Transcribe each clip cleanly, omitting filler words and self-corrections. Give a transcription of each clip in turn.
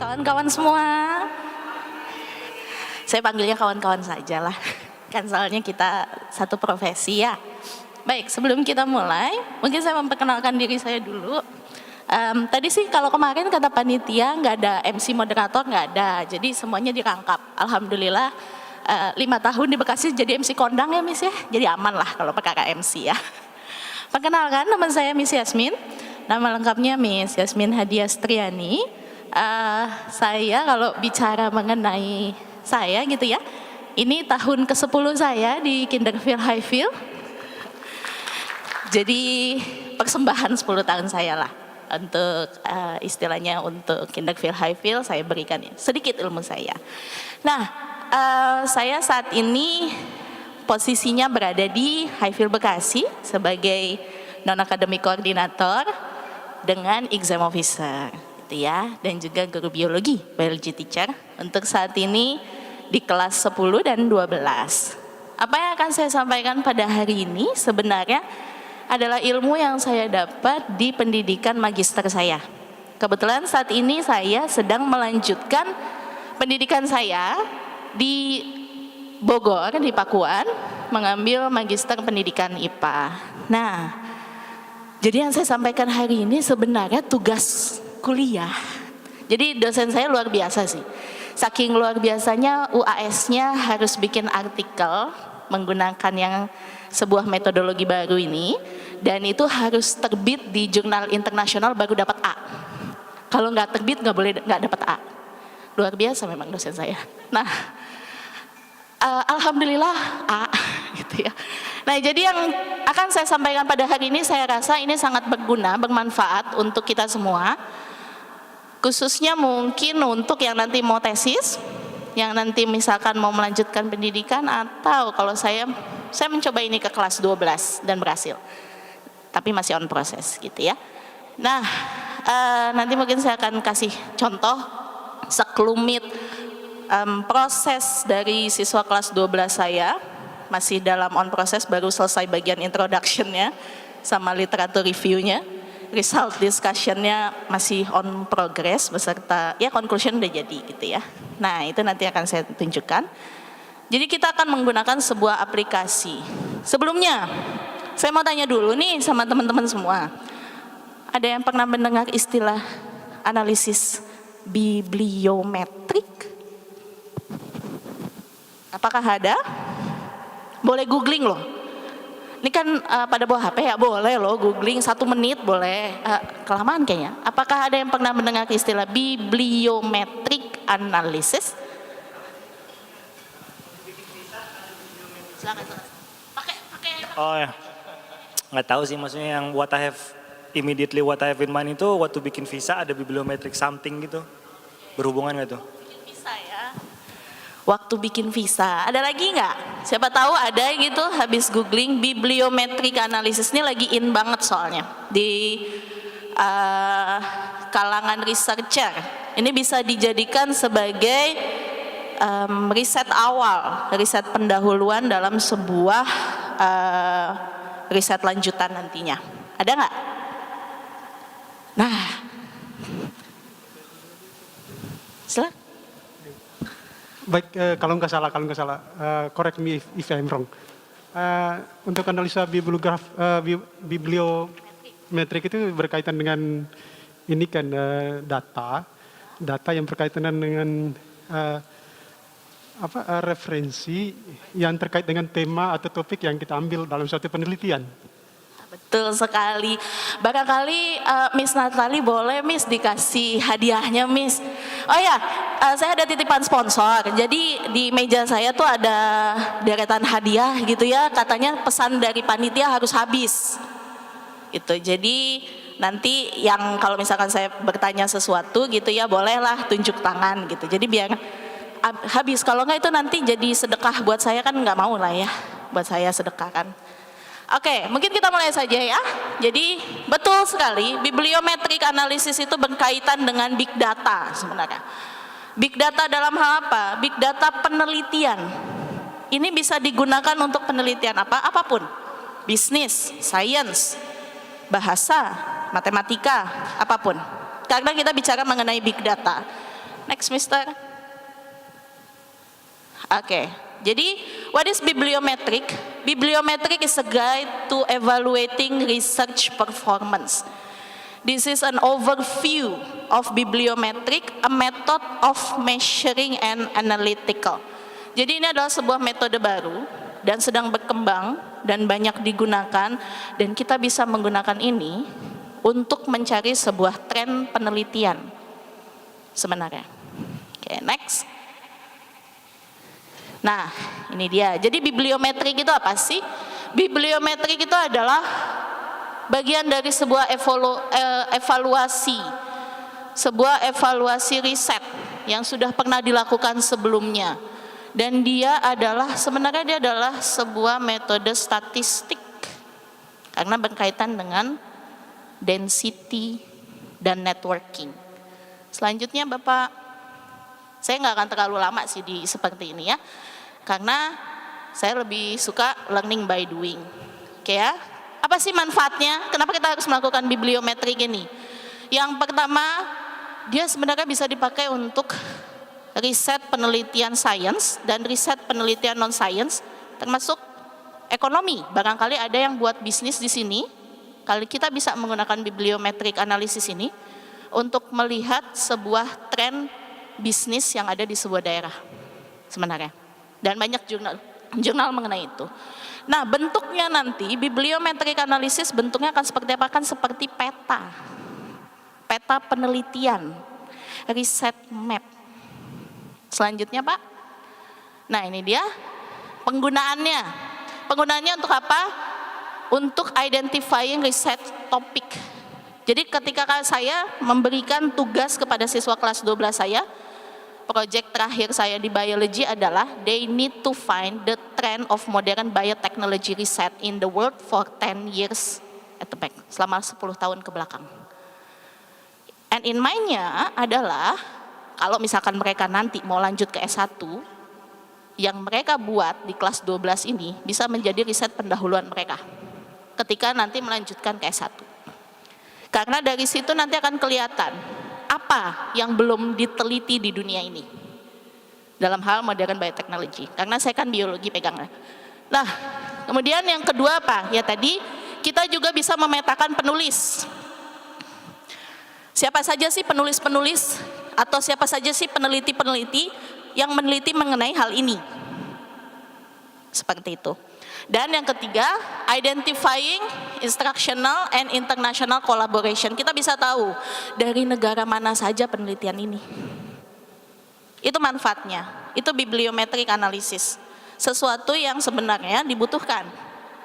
Kawan-kawan semua, saya panggilnya kawan-kawan saja lah, kan soalnya kita satu profesi ya. Baik, sebelum kita mulai, mungkin saya memperkenalkan diri saya dulu. Tadi sih kalau kemarin kata panitia nggak ada MC moderator, nggak ada, jadi semuanya dirangkap. Alhamdulillah 5 tahun di Bekasi jadi MC kondang ya Miss ya, jadi aman lah kalau pakai MC ya. Perkenalkan, nama saya Miss Yasmin, nama lengkapnya Miss Yasmin Hadiah Striani. Saya kalau bicara mengenai saya gitu ya, ini tahun ke-10 saya di Kinderville Highfield. Jadi persembahan 10 tahun saya lah untuk istilahnya untuk Kinderville Highfield saya berikan sedikit ilmu saya. Nah, saya saat ini posisinya berada di Highfield Bekasi sebagai non-academic coordinator dengan exam officer gitu ya, dan juga guru biology teacher untuk saat ini di kelas 10 dan 12. Apa yang akan saya sampaikan pada hari ini sebenarnya adalah ilmu yang saya dapat di pendidikan magister saya. Kebetulan saat ini saya sedang melanjutkan pendidikan saya di Bogor, di Pakuan, mengambil magister pendidikan IPA. Nah, jadi yang saya sampaikan hari ini sebenarnya tugas kuliah. Jadi dosen saya luar biasa sih. Saking luar biasanya UAS-nya harus bikin artikel menggunakan yang sebuah metodologi baru ini, dan itu harus terbit di jurnal internasional baru dapat A. Kalau nggak terbit nggak dapat A. Luar biasa memang dosen saya. Nah, alhamdulillah A gitu ya. Nah, jadi yang akan saya sampaikan pada hari ini saya rasa ini sangat berguna, bermanfaat untuk kita semua. Khususnya mungkin untuk yang nanti mau tesis, yang nanti misalkan mau melanjutkan pendidikan, atau kalau saya mencoba ini ke kelas 12 dan berhasil. Tapi masih on proses gitu ya. Nah, nanti mungkin saya akan kasih contoh sekelumit proses dari siswa kelas 12 saya, masih dalam on proses, baru selesai bagian introduction-nya sama literatur review-nya. Result discussion-nya masih on progress beserta ya conclusion udah jadi gitu ya. Nah, itu nanti akan saya tunjukkan. Jadi kita akan menggunakan sebuah aplikasi. Sebelumnya, saya mau tanya dulu nih sama teman-teman semua. Ada yang pernah mendengar istilah analisis bibliometrik? Apakah ada? Boleh googling loh. Ini kan pada bawa HP ya, boleh loh googling 1 menit boleh, kelamaan kayaknya. Apakah ada yang pernah mendengar istilah bibliometric analysis? Oh ya, nggak tahu sih, maksudnya yang what I have in mind itu waktu bikin visa ada bibliometric something gitu, berhubungan nggak tuh? Waktu bikin visa, ada lagi nggak? Siapa tahu ada gitu, habis googling bibliometric analysis ini lagi in banget soalnya di kalangan researcher. Ini bisa dijadikan sebagai riset awal, riset pendahuluan dalam sebuah riset lanjutan nantinya. Ada nggak? Nah, silakan. Baik, kalau nggak salah, correct me if I'm wrong. Untuk analisa bibliometrik itu berkaitan dengan ini kan data yang berkaitan dengan referensi yang terkait dengan tema atau topik yang kita ambil dalam suatu penelitian. Betul sekali. Barangkali Miss Natali boleh Miss dikasih hadiahnya Miss. Oh ya, saya ada titipan sponsor. Jadi di meja saya tuh ada deretan hadiah gitu ya. Katanya pesan dari panitia harus habis. Itu. Jadi nanti yang kalau misalkan saya bertanya sesuatu gitu ya, bolehlah tunjuk tangan gitu. Jadi biar habis. Kalau enggak itu nanti jadi sedekah buat saya, kan nggak mau lah ya. Buat saya sedekah kan. Oke, mungkin kita mulai saja ya. Jadi betul sekali, bibliometric analysis itu berkaitan dengan big data sebenarnya. Big data dalam hal apa? Big data penelitian. Ini bisa digunakan untuk penelitian apapun. Bisnis, science, bahasa, matematika, apapun. Karena kita bicara mengenai big data. Next, Mister. Oke, jadi what is bibliometric? Bibliometric is a guide to evaluating research performance. This is an overview of bibliometric, a method of measuring and analytical. Jadi ini adalah sebuah metode baru dan sedang berkembang dan banyak digunakan, dan kita bisa menggunakan ini untuk mencari sebuah tren penelitian sebenarnya. Oke, next. Nah, ini dia. Jadi bibliometrik itu apa sih? Bibliometrik itu adalah bagian dari sebuah evaluasi riset yang sudah pernah dilakukan sebelumnya. Dan sebenarnya dia adalah sebuah metode statistik karena berkaitan dengan density dan networking. Selanjutnya Bapak, saya nggak akan terlalu lama sih seperti ini ya, karena saya lebih suka learning by doing. Oke ya, apa sih manfaatnya? Kenapa kita harus melakukan bibliometrik ini? Yang pertama, dia sebenarnya bisa dipakai untuk riset penelitian sains dan riset penelitian non sains, termasuk ekonomi. Barangkali ada yang buat bisnis di sini, kali kita bisa menggunakan bibliometrik analisis ini untuk melihat sebuah tren bisnis yang ada di sebuah daerah sebenarnya, dan banyak jurnal mengenai itu. Nah, bentuknya nanti bibliometric analysis bentuknya akan seperti apa? Kan seperti peta penelitian, riset map. Selanjutnya Pak, nah ini dia penggunaannya untuk apa? Untuk identifying research topic. Jadi ketika saya memberikan tugas kepada siswa kelas 12 saya, proyek terakhir saya di biology adalah they need to find the trend of modern biotechnology research in the world for 10 years at the back, selama 10 tahun ke belakang. And in mind-nya adalah kalau misalkan mereka nanti mau lanjut ke S1, yang mereka buat di kelas 12 ini bisa menjadi riset pendahuluan mereka ketika nanti melanjutkan ke S1. Karena dari situ nanti akan kelihatan apa yang belum diteliti di dunia ini dalam hal modern biotechnology, karena saya kan biologi pegangnya. Nah, kemudian yang kedua apa? Ya tadi kita juga bisa memetakan penulis. Siapa saja sih penulis-penulis atau siapa saja sih peneliti-peneliti yang meneliti mengenai hal ini? Seperti itu. Dan yang ketiga, identifying instructional and international collaboration. Kita bisa tahu dari negara mana saja penelitian ini. Itu manfaatnya. Itu bibliometric analysis. Sesuatu yang sebenarnya dibutuhkan.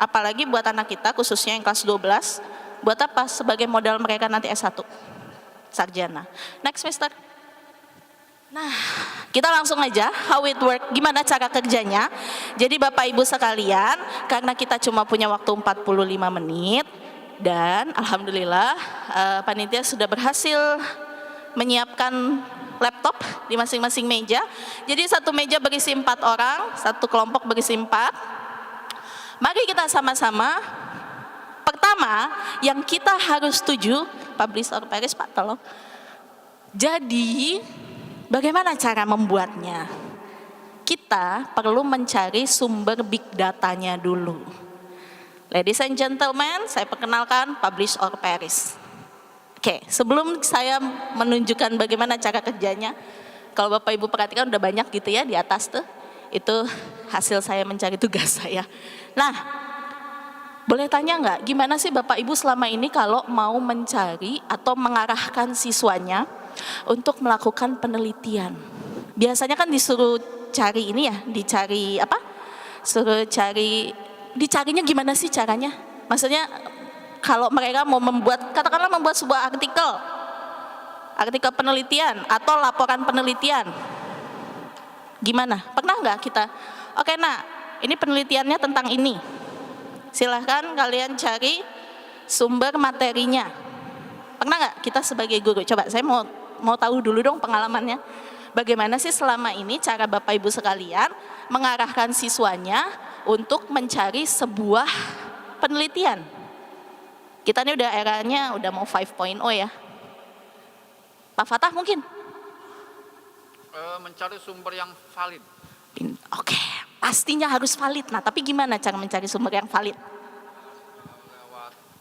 Apalagi buat anak kita, khususnya yang kelas 12. Buat apa? Sebagai modal mereka nanti S1. Sarjana. Next, Mister. Nah, kita langsung aja how it work, gimana cara kerjanya. Jadi Bapak Ibu sekalian, karena kita cuma punya waktu 45 menit dan alhamdulillah panitia sudah berhasil menyiapkan laptop di masing-masing meja. Jadi satu meja berisi 4 orang, satu kelompok berisi 4. Mari kita sama-sama. Pertama, yang kita harus tuju, Publish or Perish Pak, tolong. Jadi bagaimana cara membuatnya? Kita perlu mencari sumber big datanya dulu. Ladies and gentlemen, saya perkenalkan Publish or Perish. Oke, sebelum saya menunjukkan bagaimana cara kerjanya, kalau Bapak Ibu perhatikan udah banyak gitu ya di atas tuh. Itu hasil saya mencari tugas saya. Nah, boleh tanya nggak, gimana sih Bapak Ibu selama ini kalau mau mencari atau mengarahkan siswanya untuk melakukan penelitian? Biasanya kan disuruh cari ini ya, dicari apa? Suruh cari, dicarinya gimana sih caranya? Maksudnya kalau mereka mau membuat, katakanlah membuat sebuah artikel penelitian atau laporan penelitian, gimana? Pernah nggak kita? Oke, nah ini penelitiannya tentang ini. Silahkan kalian cari sumber materinya. Pernah nggak kita sebagai guru? Coba saya mau tahu dulu dong pengalamannya. Bagaimana sih selama ini cara Bapak Ibu sekalian mengarahkan siswanya untuk mencari sebuah penelitian? Kita ini udah eranya udah mau 5.0 ya. Pak Fatah mungkin? mencari sumber yang valid. Oke, pastinya harus valid. Nah, tapi gimana cara mencari sumber yang valid?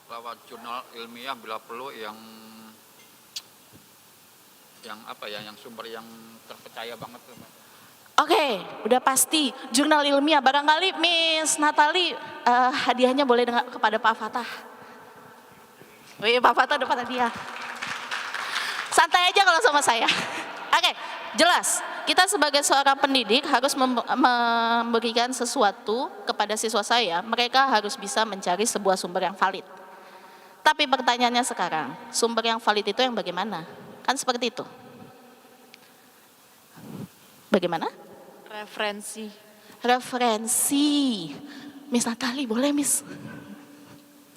Lewat jurnal ilmiah bila perlu yang apa ya, yang sumber yang terpercaya banget. Oke, udah pasti jurnal ilmiah. Barangkali Miss Natali hadiahnya boleh kepada Pak Fatah. Wih, Pak Fatah dapat hadiah. Santai aja kalau sama saya. Oke, jelas. Kita sebagai seorang pendidik harus memberikan sesuatu kepada siswa saya. Mereka harus bisa mencari sebuah sumber yang valid. Tapi pertanyaannya sekarang, sumber yang valid itu yang bagaimana? Kan seperti itu. Bagaimana? Referensi. Referensi. Miss Natali, boleh Miss?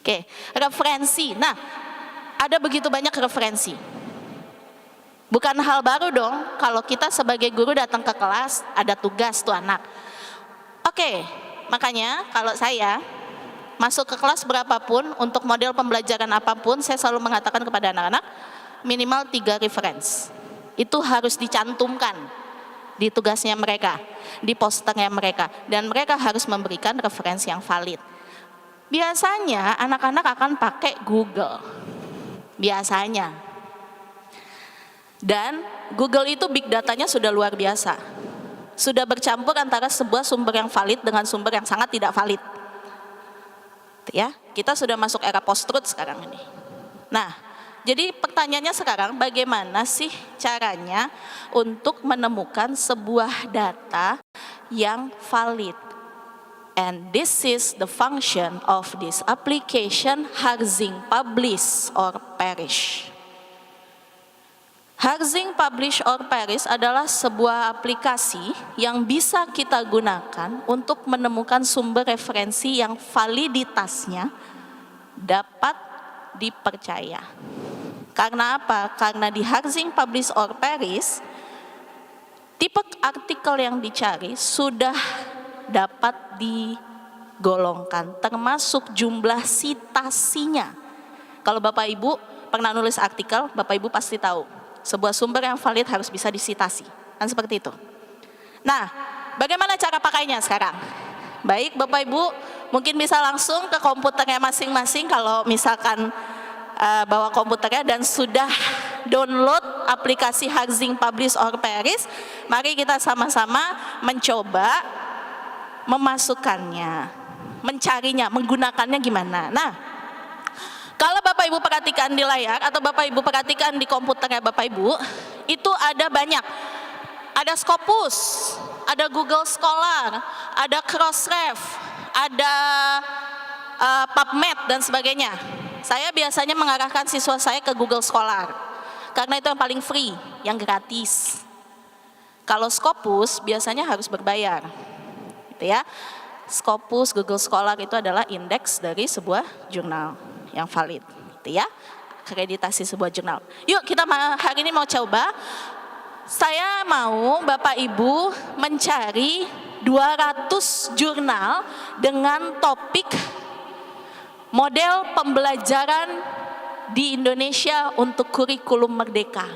Oke, referensi. Nah, ada begitu banyak referensi. Bukan hal baru dong, kalau kita sebagai guru datang ke kelas, ada tugas tuh anak. Oke, makanya kalau saya masuk ke kelas berapapun, untuk model pembelajaran apapun, saya selalu mengatakan kepada anak-anak, minimal 3 reference. Itu harus dicantumkan di tugasnya mereka, di posternya mereka, dan mereka harus memberikan referensi yang valid. Biasanya anak-anak akan pakai Google, biasanya. Dan Google itu big datanya sudah luar biasa, sudah bercampur antara sebuah sumber yang valid dengan sumber yang sangat tidak valid. Ya, kita sudah masuk era post-truth sekarang ini. Nah, jadi pertanyaannya sekarang, bagaimana sih caranya untuk menemukan sebuah data yang valid? And this is the function of this application, Harzing Publish or Perish. Harzing Publish or Perish adalah sebuah aplikasi yang bisa kita gunakan untuk menemukan sumber referensi yang validitasnya dapat dipercaya. Karena apa? Karena di Harzing Publish or Perish, tipe artikel yang dicari sudah dapat digolongkan, termasuk jumlah citasinya. Kalau Bapak Ibu pernah nulis artikel, Bapak Ibu pasti tahu, sebuah sumber yang valid harus bisa disitasi. Kan seperti itu. Nah, bagaimana cara pakainya sekarang? Baik, Bapak Ibu mungkin bisa langsung ke komputernya masing-masing kalau misalkan bawa komputernya dan sudah download aplikasi Harzing Publish or Perish. Mari kita sama-sama mencoba memasukkannya, mencarinya, menggunakannya gimana. Nah, kalau Bapak Ibu perhatikan di layar atau Bapak Ibu perhatikan di komputernya Bapak Ibu, itu ada banyak. Ada Scopus, ada Google Scholar, ada Crossref, ada PubMed dan sebagainya. Saya biasanya mengarahkan siswa saya ke Google Scholar, karena itu yang paling free, yang gratis. Kalau Scopus biasanya harus berbayar, gitu ya. Scopus, Google Scholar itu adalah indeks dari sebuah jurnal yang valid, gitu ya. Akreditasi sebuah jurnal. Yuk kita hari ini mau coba. Saya mau Bapak Ibu mencari 200 jurnal dengan topik model pembelajaran di Indonesia untuk kurikulum merdeka.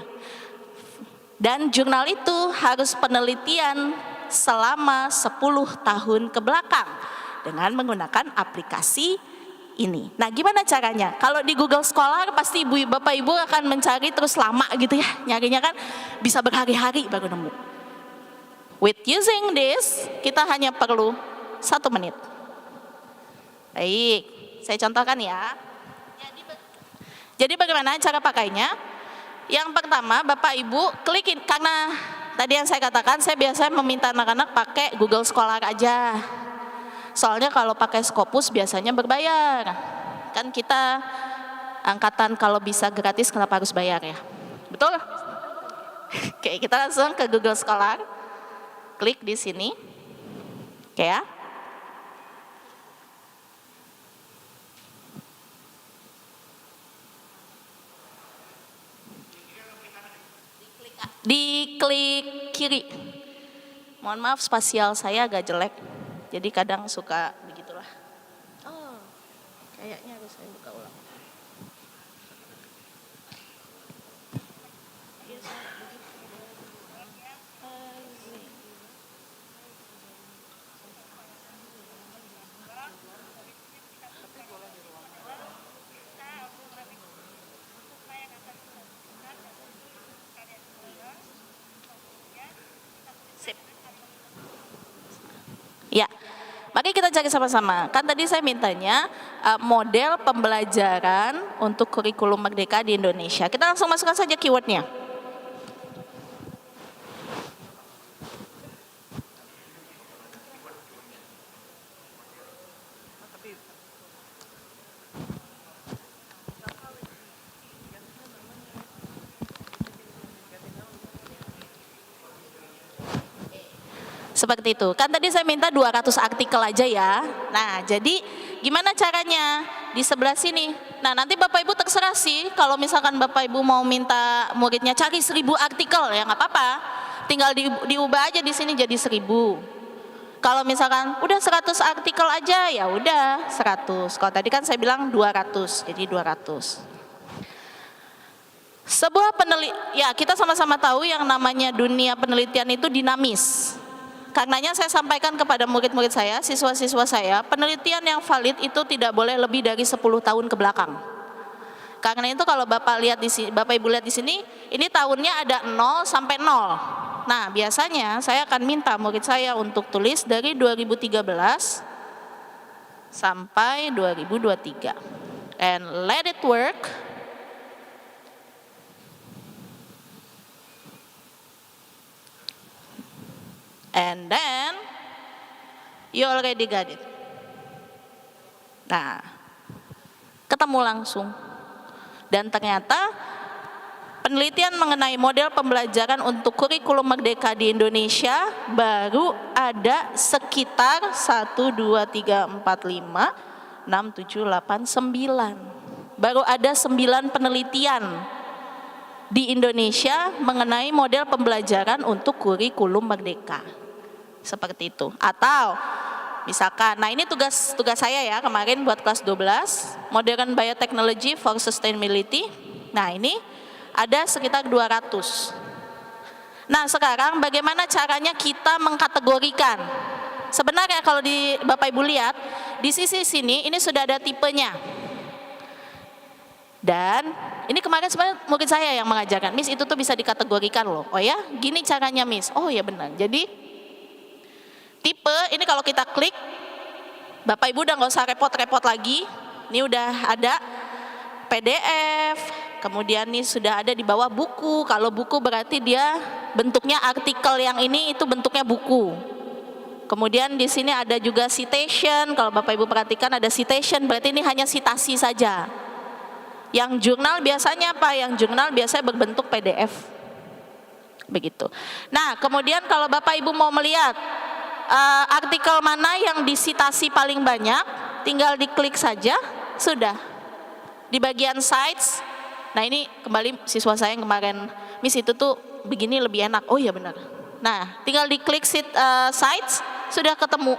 Dan jurnal itu harus penelitian selama 10 tahun ke belakang dengan menggunakan aplikasi ini. Nah, gimana caranya? Kalau di Google Scholar pasti Bapak Ibu akan mencari terus lama gitu ya. Nyarinya kan bisa berhari-hari baru nemu. With using this, kita hanya perlu 1 menit. Baik, saya contohkan ya. Jadi bagaimana cara pakainya? Yang pertama, Bapak Ibu klikin, karena tadi yang saya katakan, saya biasanya meminta anak-anak pakai Google Scholar aja. Soalnya kalau pakai Scopus biasanya berbayar. Kan kita angkatan kalau bisa gratis kenapa harus bayar ya? Betul? Oke, kita langsung ke Google Scholar. Klik di sini. Oke ya. Diklik kiri. Mohon maaf spasial saya agak jelek. Jadi kadang suka begitulah. Oh, kayaknya harus saya buka ulang. Mari kita cari sama-sama. Kan tadi saya mintanya model pembelajaran untuk kurikulum merdeka di Indonesia. Kita langsung masukkan saja keywordnya. Seperti itu. Kan tadi saya minta 200 artikel aja ya. Nah, jadi gimana caranya? Di sebelah sini. Nah, nanti Bapak Ibu terserah sih. Kalau misalkan Bapak Ibu mau minta muridnya cari 1000 artikel, ya nggak apa-apa. Tinggal diubah aja di sini jadi 1000. Kalau misalkan udah 100 artikel aja, ya udah 100. Kalau tadi kan saya bilang 200, jadi 200. Sebuah ya kita sama-sama tahu yang namanya dunia penelitian itu dinamis. Karenanya saya sampaikan kepada murid-murid saya, siswa-siswa saya, penelitian yang valid itu tidak boleh lebih dari 10 tahun ke belakang. Karena itu kalau Bapak lihat di sini, Bapak Ibu lihat di sini, ini tahunnya ada 0 sampai 0. Nah, biasanya saya akan minta murid saya untuk tulis dari 2013 sampai 2023. And let it work. And then you already got it. Nah, ketemu langsung. Dan ternyata penelitian mengenai model pembelajaran untuk kurikulum merdeka di Indonesia baru ada sekitar 1, 2, 3, 4, 5, 6, 7, 8, 9. Baru ada 9 penelitian di Indonesia mengenai model pembelajaran untuk kurikulum merdeka. Seperti itu. Atau misalkan, nah ini tugas saya ya kemarin buat kelas 12, Modern Biotechnology for Sustainability. Nah ini ada sekitar 200. Nah sekarang bagaimana caranya kita mengkategorikan? Sebenarnya kalau di Bapak Ibu lihat, di sisi sini ini sudah ada tipenya. Dan ini kemarin sebenarnya murid saya yang mengajarkan, Miss itu tuh bisa dikategorikan loh. Oh ya, gini caranya Miss. Oh ya benar. Jadi tipe ini kalau kita klik, Bapak Ibu udah nggak usah repot-repot lagi. Ini udah ada PDF, kemudian ini sudah ada di bawah buku. Kalau buku berarti dia bentuknya artikel, yang ini itu bentuknya buku. Kemudian di sini ada juga citation. Kalau Bapak Ibu perhatikan ada citation, berarti ini hanya citasi saja. Yang jurnal biasanya apa? Yang jurnal biasanya berbentuk PDF. Begitu. Nah, kemudian kalau Bapak Ibu mau melihat artikel mana yang disitasi paling banyak, tinggal diklik saja, sudah. Di bagian sites, nah ini kembali siswa saya yang kemarin, Miss itu tuh begini lebih enak. Oh iya benar. Nah, tinggal diklik sites, sudah ketemu.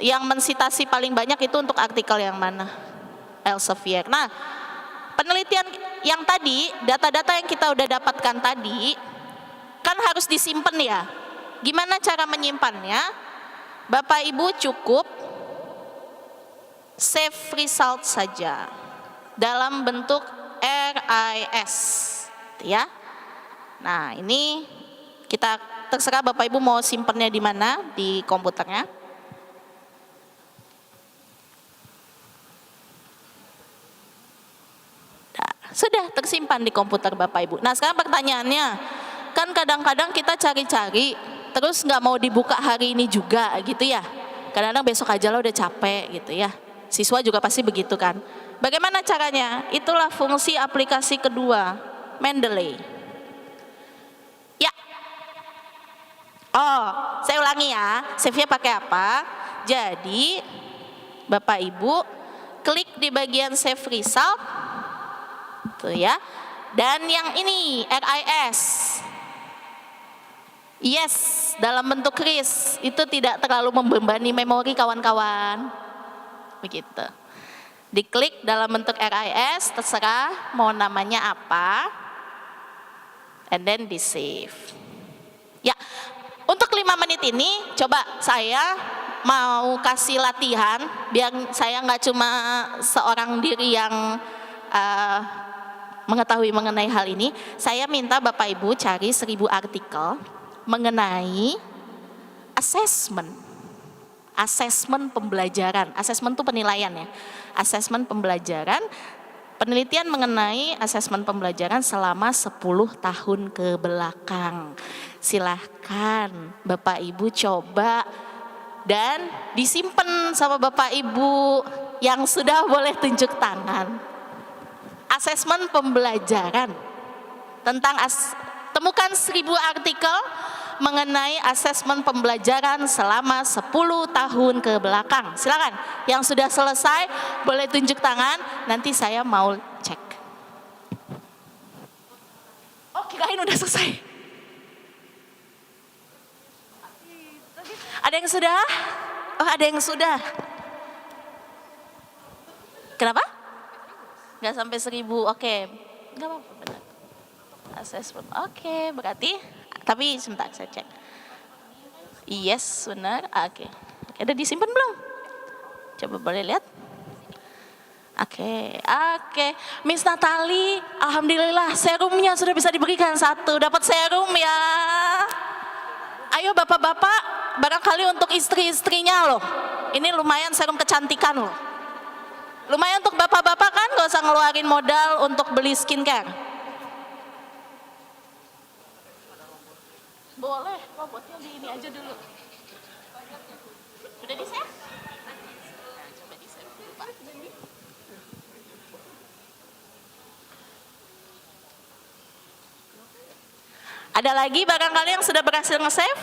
Yang mensitasi paling banyak itu untuk artikel yang mana? Elsevier. Nah, penelitian yang tadi, data-data yang kita udah dapatkan tadi, kan harus disimpan ya. Gimana cara menyimpannya? Bapak Ibu cukup save result saja dalam bentuk RIS, ya. Nah, ini kita terserah Bapak Ibu mau simpannya di mana di komputernya. Nah, sudah tersimpan di komputer Bapak Ibu. Nah, sekarang pertanyaannya, kan kadang-kadang kita cari-cari terus nggak mau dibuka hari ini juga gitu ya. Kadang-kadang besok aja lah udah capek gitu ya. Siswa juga pasti begitu kan. Bagaimana caranya? Itulah fungsi aplikasi kedua, Mendeley. Ya. Oh, saya ulangi ya. Save-nya pakai apa? Jadi Bapak Ibu klik di bagian save result. Tuh ya. Dan yang ini RIS. Yes, dalam bentuk RIS itu tidak terlalu membebani memori kawan-kawan. Begitu. Diklik dalam bentuk RIS, terserah mau namanya apa. And then di save. Ya, untuk 5 menit ini coba saya mau kasih latihan biar saya nggak cuma seorang diri yang mengetahui mengenai hal ini. Saya minta Bapak Ibu cari 1000 artikel mengenai assessment asesmen pembelajaran. Asesmen itu penilaian ya. Asesmen pembelajaran, penelitian mengenai asesmen pembelajaran selama 10 tahun ke belakang. Silahkan Bapak Ibu coba dan disimpan sama Bapak Ibu yang sudah boleh tunjuk tangan. Asesmen pembelajaran tentang temukan 1000 artikel mengenai asesmen pembelajaran selama 10 tahun ke belakang. Silakan, yang sudah selesai boleh tunjuk tangan, nanti saya mau cek. Oh, kirain udah selesai. Ada yang sudah? Oh, ada yang sudah. Kenapa? Nggak sampai 1000, oke. Nggak apa-apa, benar. Assessment, oke, berarti, tapi sebentar saya cek. Yes, benar, oke. Ada disimpan belum? Coba boleh lihat. Oke. Miss Natali, alhamdulillah serumnya sudah bisa diberikan 1, dapat serum ya. Ayo bapak-bapak, barangkali untuk istri-istrinya loh. Ini lumayan serum kecantikan loh. Lumayan untuk bapak-bapak kan, gak usah ngeluarin modal untuk beli skincare. Boleh, robotnya di ini aja dulu. Udah di-save? Coba di-save dulu Pak. Ada lagi barangkali yang sudah berhasil nge-save?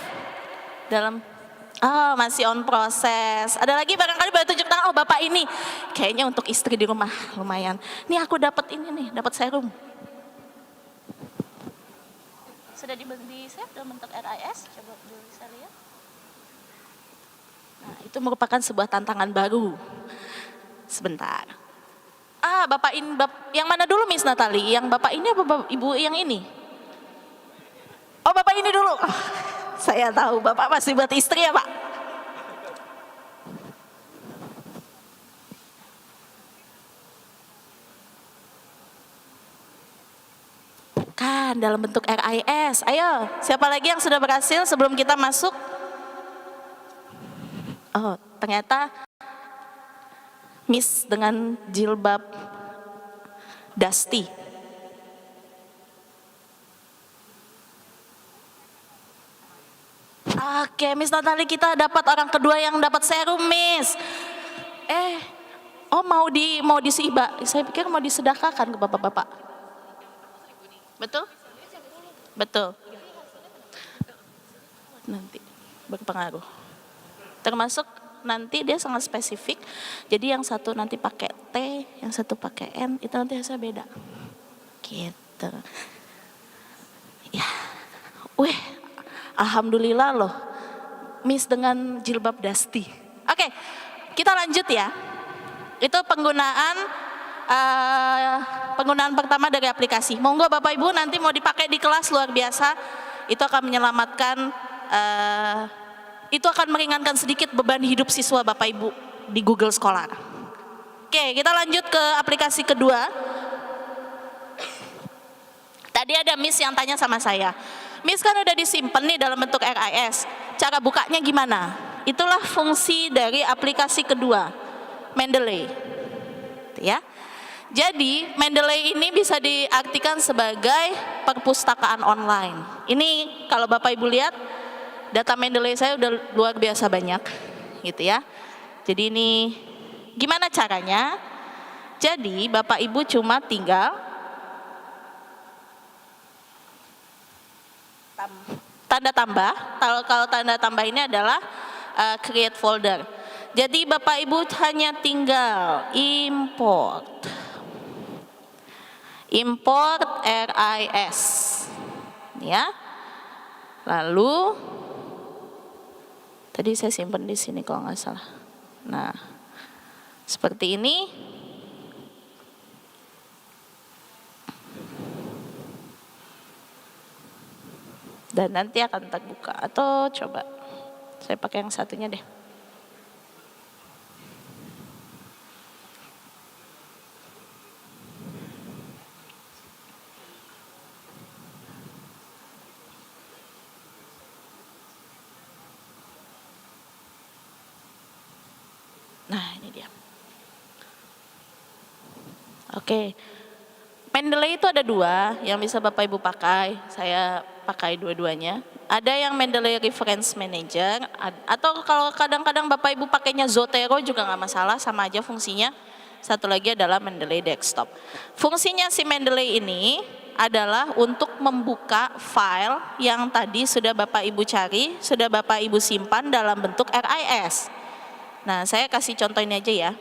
Oh, masih on proses. Ada lagi barangkali boleh tunjuk tangan. Oh, Bapak ini kayaknya untuk istri di rumah lumayan. Nih aku dapat ini nih, dapat serum. Sudah di save dalam bentuk RIS, coba dulu bisa lihat. Nah, itu merupakan sebuah tantangan baru. Sebentar. Bapak ini, yang mana dulu Miss Natali? Yang Bapak ini apa Ibu yang ini? Oh, Bapak ini dulu. Saya tahu Bapak masih buat istri ya Pak? Kan dalam bentuk RIS. Ayo, siapa lagi yang sudah berhasil sebelum kita masuk? Oh, ternyata Miss dengan jilbab dusty. Oke, Miss Natali, kita dapat orang kedua yang dapat serum, Miss. Mau disibak. Saya pikir mau disedekahkan ke bapak-bapak. Betul? Betul. Nanti berpengaruh. Termasuk nanti dia sangat spesifik. Jadi yang satu nanti pakai T, yang satu pakai N, itu nanti hasilnya beda. Gitu. Ya. Alhamdulillah loh. Miss dengan jilbab dusty. Oke, kita lanjut ya. Itu penggunaan pertama dari aplikasi. Monggo Bapak Ibu nanti mau dipakai di kelas luar biasa. Itu akan menyelamatkan, itu akan meringankan sedikit beban hidup siswa Bapak Ibu di Google Scholar. Oke, kita lanjut ke aplikasi kedua. Tadi ada Miss yang tanya sama saya, Miss kan udah disimpan nih dalam bentuk RIS, cara bukanya gimana? Itulah fungsi dari aplikasi kedua, Mendeley. Ya. Jadi Mendeley ini bisa diartikan sebagai perpustakaan online. Ini kalau Bapak Ibu lihat, data Mendeley saya udah luar biasa banyak, gitu ya. Jadi ini gimana caranya? Jadi Bapak Ibu cuma tinggal tanda tambah. Kalau tanda tambah ini adalah create folder. Jadi Bapak Ibu hanya tinggal import RIS, ya. Lalu tadi saya simpan di sini kalau nggak salah. Nah, seperti ini. Dan nanti akan terbuka, atau coba saya pakai yang satunya deh. Nah, ini dia. Oke. Mendeley itu ada 2 yang bisa Bapak Ibu pakai. Saya pakai dua-duanya. Ada yang Mendeley Reference Manager, atau kalau kadang-kadang Bapak Ibu pakainya Zotero juga nggak masalah, sama aja fungsinya. Satu lagi adalah Mendeley Desktop. Fungsinya si Mendeley ini adalah untuk membuka file yang tadi sudah Bapak Ibu cari, sudah Bapak Ibu simpan dalam bentuk RIS. Nah, saya kasih contoh ini aja ya.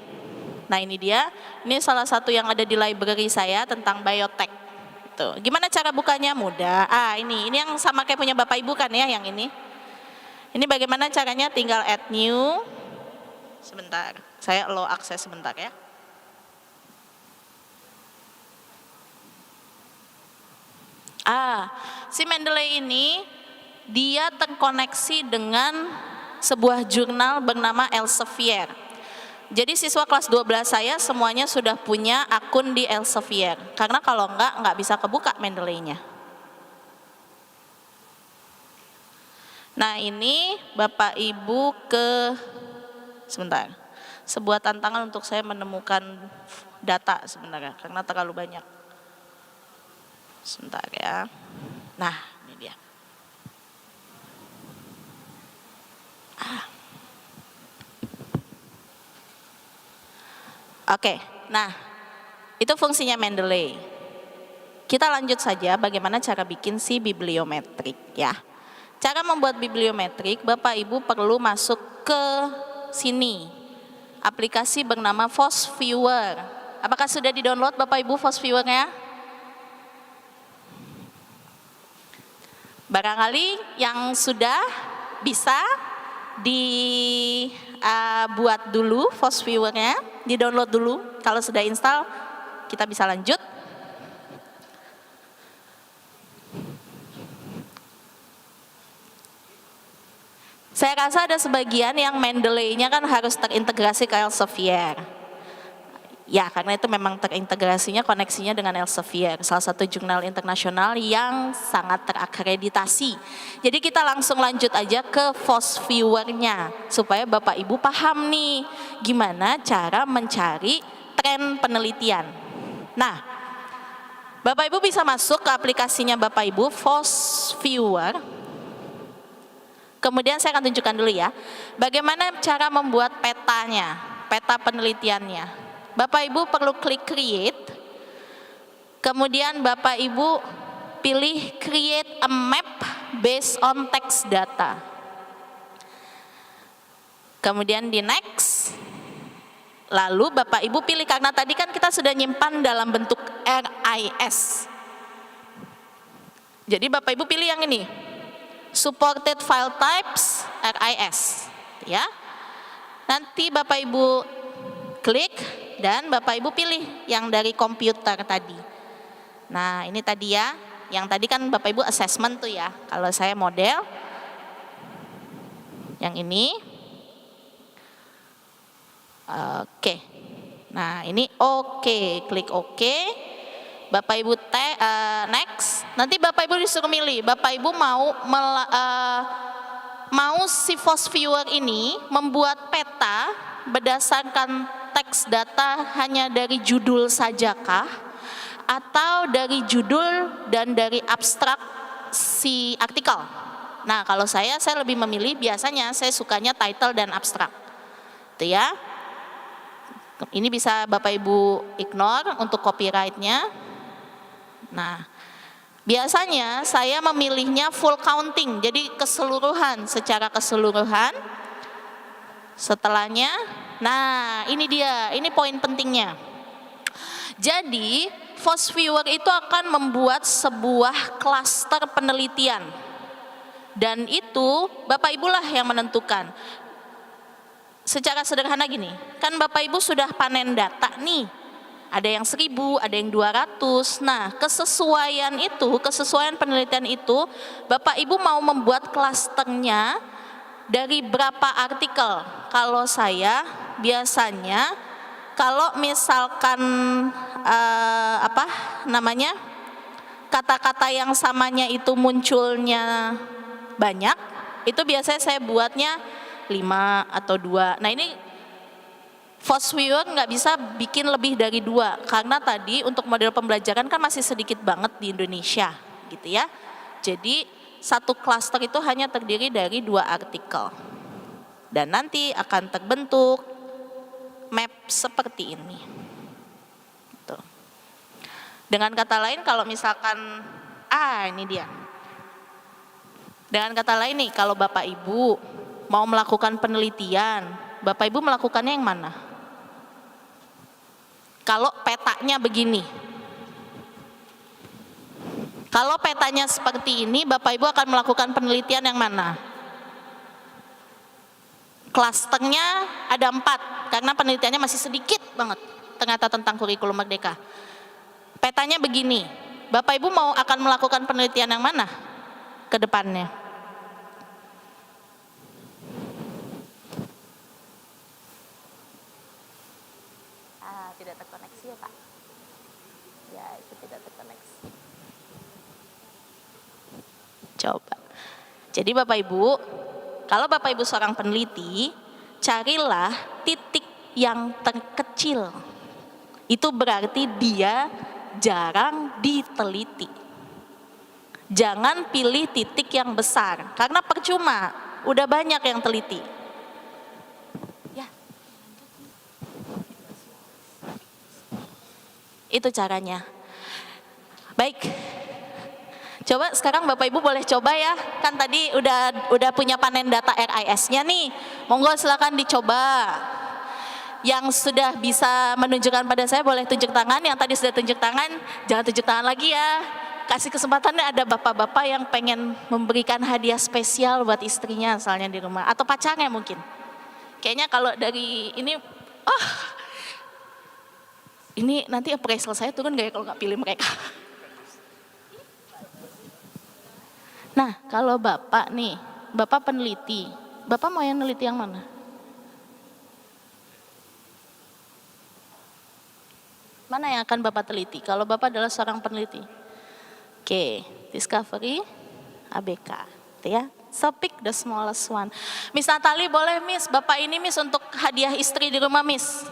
Nah, ini dia. Ini salah satu yang ada di library saya tentang biotek. Tuh. Gimana cara bukanya? Mudah. Ini yang sama kayak punya Bapak Ibu kan ya, yang ini. Ini bagaimana caranya? Tinggal add new. Sebentar. Saya allow akses sebentar ya. Si Mendeley ini dia terkoneksi dengan sebuah jurnal bernama Elsevier. Jadi siswa kelas 12 saya semuanya sudah punya akun di Elsevier. Karena kalau nggak bisa kebuka Mendeley-nya. Nah, ini Bapak Ibu sebentar. Sebuah tantangan untuk saya menemukan data sebenarnya karena terlalu banyak. Sebentar ya. Nah, ini dia. Oke, nah itu fungsinya Mendeley. Kita lanjut saja bagaimana cara bikin si bibliometrik ya. Cara membuat bibliometrik, Bapak Ibu perlu masuk ke sini. Aplikasi bernama FOSS-Viewer. Apakah sudah di-download Bapak Ibu FOSS-Viewer-nya? Barangkali yang sudah bisa dibuat dulu FOSS-Viewer-nya, di-download dulu. Kalau sudah install, kita bisa lanjut. Saya rasa ada sebagian yang Mendeley-nya kan harus terintegrasi ke Elsevier. Ya, karena itu memang terintegrasinya, koneksinya dengan Elsevier, salah satu jurnal internasional yang sangat terakreditasi. Jadi kita langsung lanjut aja ke FOSS-Viewer-nya, supaya Bapak Ibu paham nih, gimana cara mencari tren penelitian. Nah, Bapak Ibu bisa masuk ke aplikasinya Bapak Ibu, FOSS-Viewer. Kemudian saya akan tunjukkan dulu ya, bagaimana cara membuat petanya, peta penelitiannya. Bapak Ibu perlu klik create, kemudian Bapak Ibu pilih create a map based on text data. Kemudian di next, lalu Bapak Ibu pilih, karena tadi kan kita sudah nyimpan dalam bentuk RIS. Jadi Bapak Ibu pilih yang ini, supported file types RIS ya. Nanti Bapak Ibu klik dan Bapak Ibu pilih yang dari komputer tadi. Nah, ini tadi ya, yang tadi kan Bapak Ibu assessment tuh ya. Kalau saya model yang ini. Oke. Nah, ini oke, klik oke. Bapak Ibu next, nanti Bapak Ibu disuruh milih, Bapak Ibu mau si FOSS-Viewer ini membuat peta berdasarkan teks data hanya dari judul sajakah, atau dari judul dan dari abstrak si artikel. Nah, kalau saya lebih memilih, biasanya saya sukanya title dan abstrak. Itu ya. Ini bisa Bapak Ibu ignore untuk copyright-nya. Nah, biasanya saya memilihnya full counting, jadi keseluruhan, secara keseluruhan. Setelahnya, nah ini dia, ini poin pentingnya. Jadi, FOSS-Viewer itu akan membuat sebuah klaster penelitian. Dan itu Bapak Ibu lah yang menentukan. Secara sederhana gini, kan Bapak Ibu sudah panen data nih. Ada yang 1000, ada yang 200. Nah, kesesuaian penelitian itu, Bapak Ibu mau membuat klasternya dari berapa artikel? Kalau saya biasanya, kalau misalkan kata-kata yang samanya itu munculnya banyak, itu biasanya saya buatnya 5 atau 2. Nah, ini Foursquare nggak bisa bikin lebih dari 2 karena tadi untuk model pembelajaran kan masih sedikit banget di Indonesia gitu ya. Jadi satu klaster itu hanya terdiri dari 2 artikel dan nanti akan terbentuk map seperti ini. Tuh. Dengan kata lain kalau misalkan ini dia. Dengan kata lain nih, kalau Bapak Ibu mau melakukan penelitian, Bapak Ibu melakukannya yang mana? Kalau petanya begini. Kalau petanya seperti ini, Bapak Ibu akan melakukan penelitian yang mana? Klasternya ada 4, karena penelitiannya masih sedikit banget ternyata tentang kurikulum merdeka. Petanya begini, Bapak Ibu mau akan melakukan penelitian yang mana ke depannya? Tidak terkoneksi ya Pak? Ya, itu tidak terkoneksi. Coba. Jadi Bapak Ibu, kalau Bapak Ibu seorang peneliti, carilah titik yang terkecil. Itu berarti dia jarang diteliti. Jangan pilih titik yang besar, karena percuma, udah banyak yang teliti. Itu caranya. Baik. Coba sekarang Bapak Ibu boleh coba ya. Kan tadi udah punya panen data RIS-nya nih. Monggo silakan dicoba. Yang sudah bisa menunjukkan pada saya boleh tunjuk tangan. Yang tadi sudah tunjuk tangan, jangan tunjuk tangan lagi ya. Kasih kesempatannya, ada bapak-bapak yang pengen memberikan hadiah spesial buat istrinya misalnya di rumah atau pacarnya mungkin. Kayaknya kalau dari ini ini nanti appraisal saya turun gak ya kalau nggak pilih mereka? Nah, kalau Bapak nih, Bapak peneliti, Bapak mau yang neliti yang mana? Mana yang akan Bapak teliti? Kalau Bapak adalah seorang peneliti. Oke, discovery, ABK, gitu ya. So pick the smallest one. Miss Natali boleh Miss, Bapak ini Miss untuk hadiah istri di rumah Miss.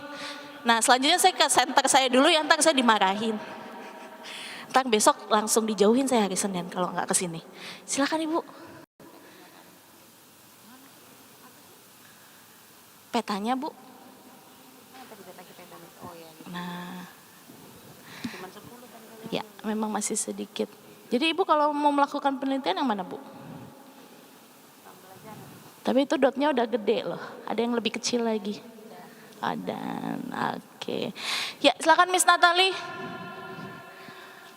Nah selanjutnya saya ke center saya dulu ya, ntar saya dimarahin. Ntar besok langsung dijauhin saya hari Senin kalau nggak kesini. Silakan Ibu. Petanya Bu. Nah, ya memang masih sedikit. Jadi Ibu kalau mau melakukan penelitian yang mana Bu? Tapi itu dotnya udah gede loh, ada yang lebih kecil lagi. Ada, oke. Ya silakan Miss Natali.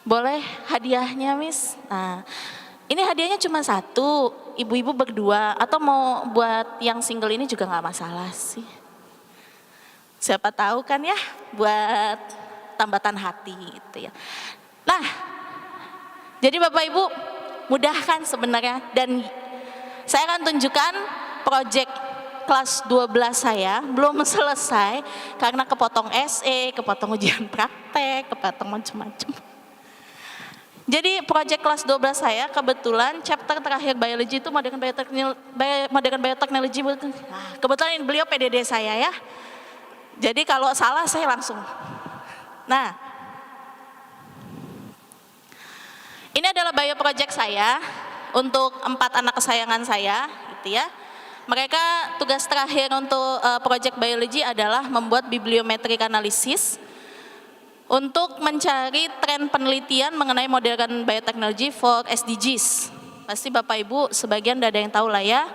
Boleh hadiahnya Miss. Nah, ini hadiahnya cuma 1, ibu-ibu berdua. Atau mau buat yang single ini juga nggak masalah sih. Siapa tahu kan ya, buat tambatan hati gitu ya. Nah, jadi Bapak Ibu mudahkan sebenarnya. Dan saya akan tunjukkan proyek kelas 12 saya belum selesai karena kepotong SE, kepotong ujian praktek, kepotong macam-macam. Jadi proyek kelas 12 saya kebetulan chapter terakhir biology itu modern biotechnology. Nah, kebetulan beliau PDD saya ya. Jadi kalau salah saya langsung. Nah, ini adalah bio project saya untuk 4 anak kesayangan saya, gitu ya. Mereka tugas terakhir untuk project biology adalah membuat bibliometric analysis untuk mencari tren penelitian mengenai modern biotechnology for SDGs. Pasti Bapak Ibu sebagian udah ada yang tahu lah ya,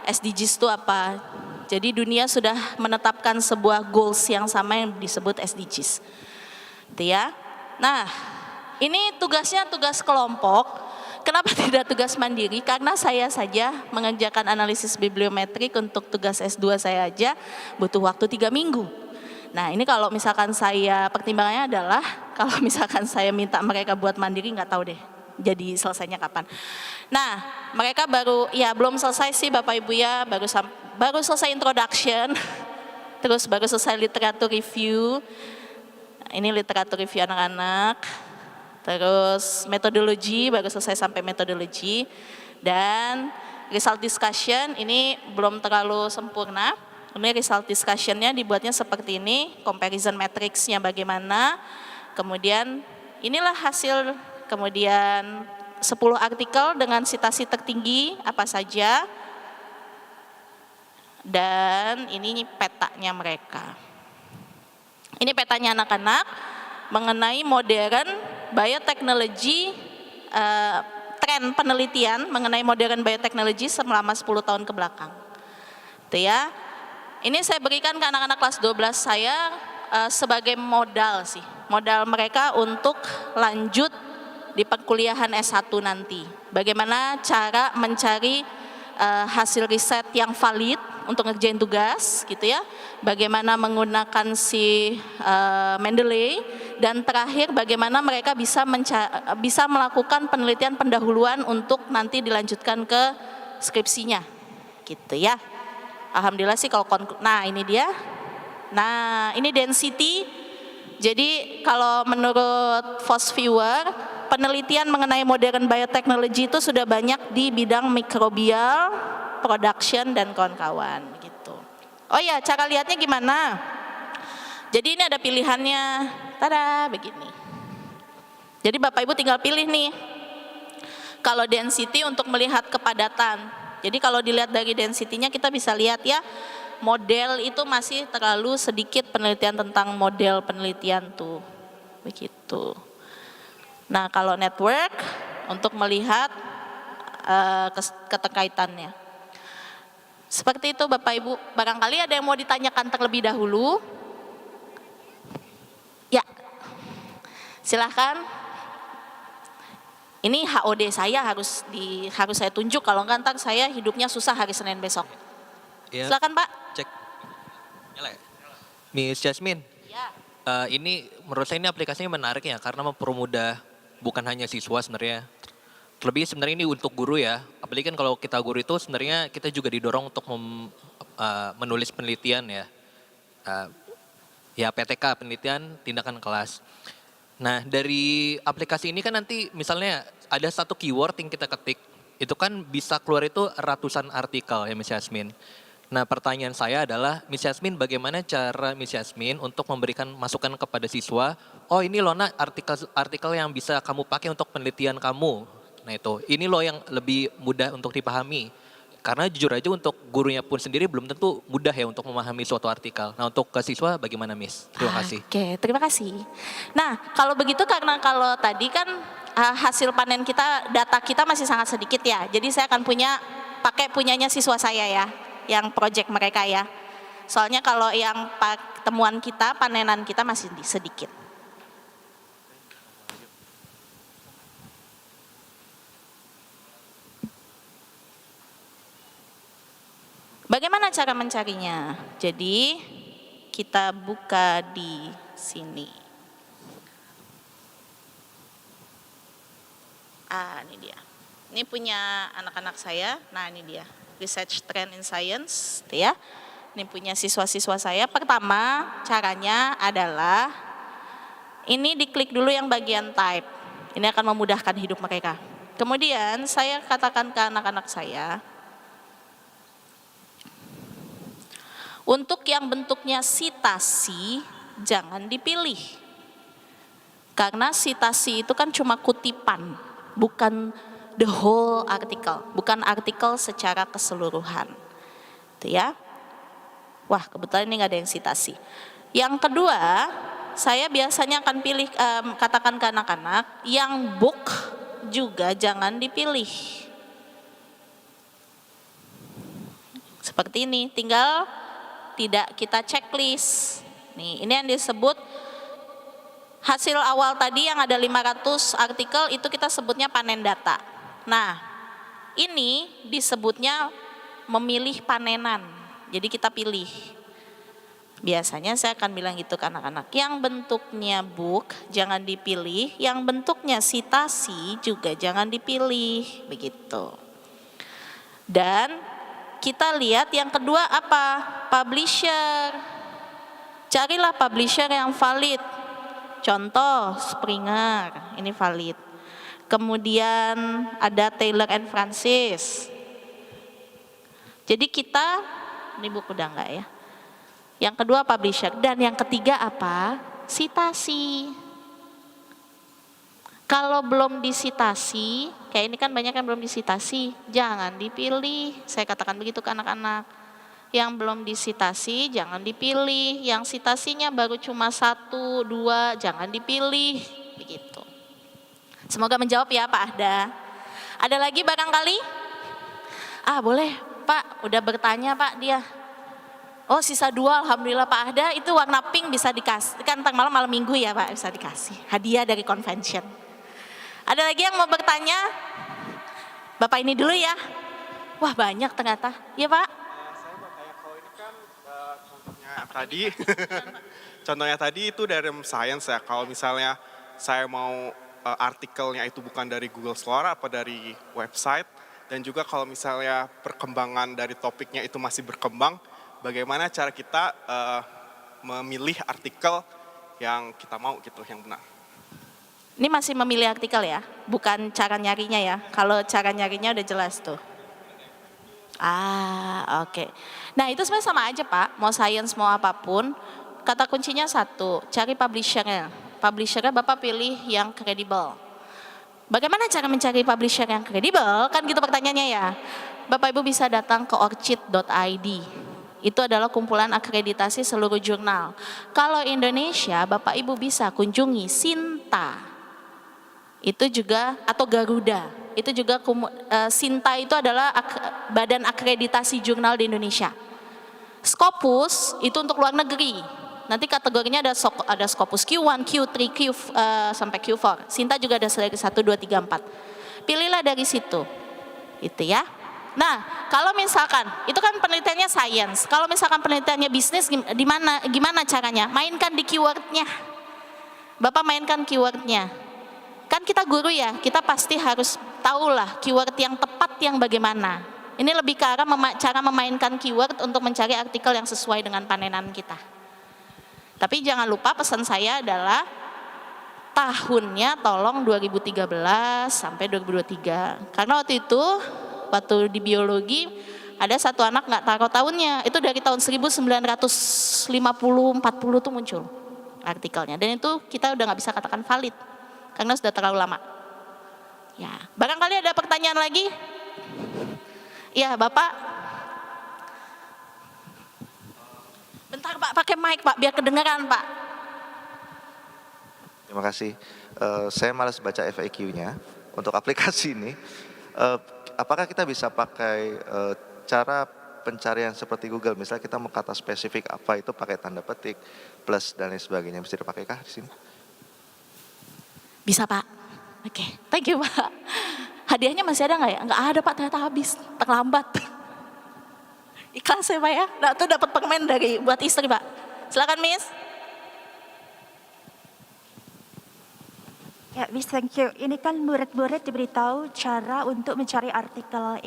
SDGs itu apa. Jadi dunia sudah menetapkan sebuah goals yang sama yang disebut SDGs. Gitu ya. Nah, ini tugasnya tugas kelompok. Kenapa tidak tugas mandiri? Karena saya saja mengerjakan analisis bibliometrik untuk tugas S2 saya aja butuh waktu 3 minggu. Nah ini kalau misalkan saya, pertimbangannya adalah kalau misalkan saya minta mereka buat mandiri nggak tahu deh jadi selesainya kapan. Nah mereka belum selesai sih Bapak Ibu ya, baru selesai introduction, terus baru selesai literatur review. Ini literatur review anak-anak. Terus metodologi, baru selesai sampai metodologi. Dan result discussion ini belum terlalu sempurna. Ini result discussion-nya dibuatnya seperti ini, comparison matrix-nya bagaimana, kemudian inilah hasil, kemudian 10 artikel dengan citasi tertinggi apa saja, dan ini petanya mereka. Ini petanya anak-anak mengenai modern bioteknologi, tren penelitian mengenai modern bioteknologi selama 10 tahun ke belakang. Itu ya. Ini saya berikan ke anak-anak kelas 12 saya sebagai modal sih. Modal mereka untuk lanjut di perkuliahan S1 nanti. Bagaimana cara mencari hasil riset yang valid untuk ngerjain tugas gitu ya. Bagaimana menggunakan si Mendeley, dan terakhir bagaimana mereka bisa melakukan penelitian pendahuluan untuk nanti dilanjutkan ke skripsinya. Gitu ya. Alhamdulillah sih kalau nah ini dia. Nah, ini density. Jadi kalau menurut Fos Viewer, penelitian mengenai modern biotechnology itu sudah banyak di bidang mikrobial, production, dan kawan-kawan gitu. Oh ya, cara lihatnya gimana? Jadi ini ada pilihannya. Tada, begini. Jadi Bapak Ibu tinggal pilih nih. Kalau density untuk melihat kepadatan. Jadi kalau dilihat dari density-nya kita bisa lihat ya, model itu masih terlalu sedikit penelitian tentang model penelitian tuh. Begitu. Nah, kalau network untuk melihat keterkaitannya. Seperti itu Bapak Ibu, barangkali ada yang mau ditanyakan terlebih dahulu? Ya, silahkan. Ini HOD saya harus saya tunjuk, kalau enggak ntar saya hidupnya susah hari Senin besok. Ya, Silakan Pak. cek. Nyala ya? Miss Jasmine, Ya. ini menurut saya ini aplikasinya menarik ya, karena mempermudah bukan hanya siswa sebenarnya. Terlebih sebenarnya ini untuk guru ya, apalagi kan kalau kita guru itu sebenarnya kita juga didorong untuk menulis penelitian ya. Ya PTK, penelitian tindakan kelas. Nah dari aplikasi ini kan nanti misalnya ada satu keyword yang kita ketik, itu kan bisa keluar itu ratusan artikel ya Miss Yasmin. Nah pertanyaan saya adalah Miss Yasmin, bagaimana cara Miss Yasmin untuk memberikan masukan kepada siswa, oh ini loh nak artikel yang bisa kamu pakai untuk penelitian kamu. Nah itu, ini loh yang lebih mudah untuk dipahami. Karena jujur aja untuk gurunya pun sendiri belum tentu mudah ya untuk memahami suatu artikel. Nah untuk ke siswa bagaimana Miss? Terima kasih. Oke, terima kasih. Nah kalau begitu, karena kalau tadi kan hasil panen kita, data kita masih sangat sedikit ya. Jadi saya akan pakai punyanya siswa saya ya, yang project mereka ya. Soalnya kalau yang temuan kita, panenan kita masih sedikit. Bagaimana cara mencarinya? Jadi kita buka di sini. Ini dia. Ini punya anak-anak saya. Nah, ini dia. Research Trend in Science, ya. Ini punya siswa-siswa saya. Pertama, caranya adalah ini diklik dulu yang bagian type. Ini akan memudahkan hidup mereka. Kemudian saya katakan ke anak-anak saya, untuk yang bentuknya sitasi, jangan dipilih. Karena sitasi itu kan cuma kutipan, bukan the whole article, bukan artikel secara keseluruhan. Itu ya. Wah, kebetulan ini nggak ada yang sitasi. Yang kedua, saya biasanya akan pilih, katakan ke anak-anak, yang book juga jangan dipilih. Seperti ini, tinggal tidak kita checklist. Nih, ini yang disebut hasil awal tadi yang ada 500 artikel, itu kita sebutnya panen data. Nah, ini disebutnya memilih panenan. Jadi kita pilih. Biasanya saya akan bilang gitu ke anak-anak, yang bentuknya book jangan dipilih, yang bentuknya sitasi juga jangan dipilih, begitu. Dan kita lihat yang kedua apa? Publisher. Carilah publisher yang valid. Contoh Springer, ini valid. Kemudian ada Taylor and Francis. Jadi kita, ini buku udah enggak ya? Yang kedua publisher. Dan yang ketiga apa? Sitasi. Kalau belum disitasi, kayak ini kan banyak yang belum disitasi, jangan dipilih. Saya katakan begitu ke anak-anak. Yang belum disitasi, jangan dipilih. Yang sitasinya baru cuma 1, 2, jangan dipilih. Begitu. Semoga menjawab ya Pak Ahda. Ada lagi barangkali? Boleh Pak, udah bertanya Pak dia. Oh sisa 2, alhamdulillah Pak Ahda, itu warna pink bisa dikasih, kan ntar malam minggu ya Pak, bisa dikasih hadiah dari convention. Ada lagi yang mau bertanya? Bapak ini dulu ya. Wah banyak ternyata, ya Pak. Saya mau tanya, kalau ini kan contohnya tadi itu dari science ya, kalau misalnya saya mau artikelnya itu bukan dari Google Scholar apa dari website, dan juga kalau misalnya perkembangan dari topiknya itu masih berkembang, bagaimana cara kita memilih artikel yang kita mau gitu, yang benar. Ini masih memilih artikel ya, bukan cara nyarinya ya. Kalau cara nyarinya udah jelas tuh. Oke. Nah itu sebenarnya sama aja Pak, mau science mau apapun, kata kuncinya satu, cari publishernya. Publishernya Bapak pilih yang kredibel. Bagaimana cara mencari publisher yang kredibel? Kan gitu pertanyaannya ya. Bapak Ibu bisa datang ke orchid.id. Itu adalah kumpulan akreditasi seluruh jurnal. Kalau Indonesia, Bapak Ibu bisa kunjungi Sinta. Itu juga, atau Garuda. Itu juga, Sinta itu adalah badan akreditasi jurnal di Indonesia. Scopus itu untuk luar negeri. Nanti kategorinya ada Scopus Q1, Q3, sampai Q4. Sinta juga ada dari 1, 2, 3, 4. Pilihlah dari situ. Itu ya. Nah, kalau misalkan itu kan penelitiannya science. Kalau misalkan penelitiannya bisnis, gimana caranya? Mainkan di keywordnya. Bapak mainkan keywordnya. Kan kita guru ya, kita pasti harus tahulah keyword yang tepat yang bagaimana. Ini lebih ke arah cara memainkan keyword untuk mencari artikel yang sesuai dengan panenan kita. Tapi jangan lupa pesan saya adalah tahunnya tolong 2013 sampai 2023. Karena waktu di biologi ada satu anak nggak taruh tahunnya, itu dari tahun 1950-40 tuh muncul artikelnya, dan itu kita udah nggak bisa katakan valid karena sudah terlalu lama. Ya, barangkali ada pertanyaan lagi? Ya, Bapak. Bentar Pak, pakai mic Pak, biar kedengaran Pak. Terima kasih. Saya malas baca FAQ-nya untuk aplikasi ini. Apakah kita bisa pakai cara pencarian seperti Google? Misalnya kita mau kata spesifik apa itu pakai tanda petik, plus dan lain sebagainya. Bisa dipakai kah di sini? Bisa Pak. Oke, thank you Pak. Hadiahnya masih ada nggak ya? Nggak ada Pak, ternyata habis, terlambat. Ikhlas ya Pak ya. Nah tuh dapat permen buat istri Pak. Silakan Miss. Ya, Miss, thank you. Ini kan murid-murid diberitahu cara untuk mencari artikel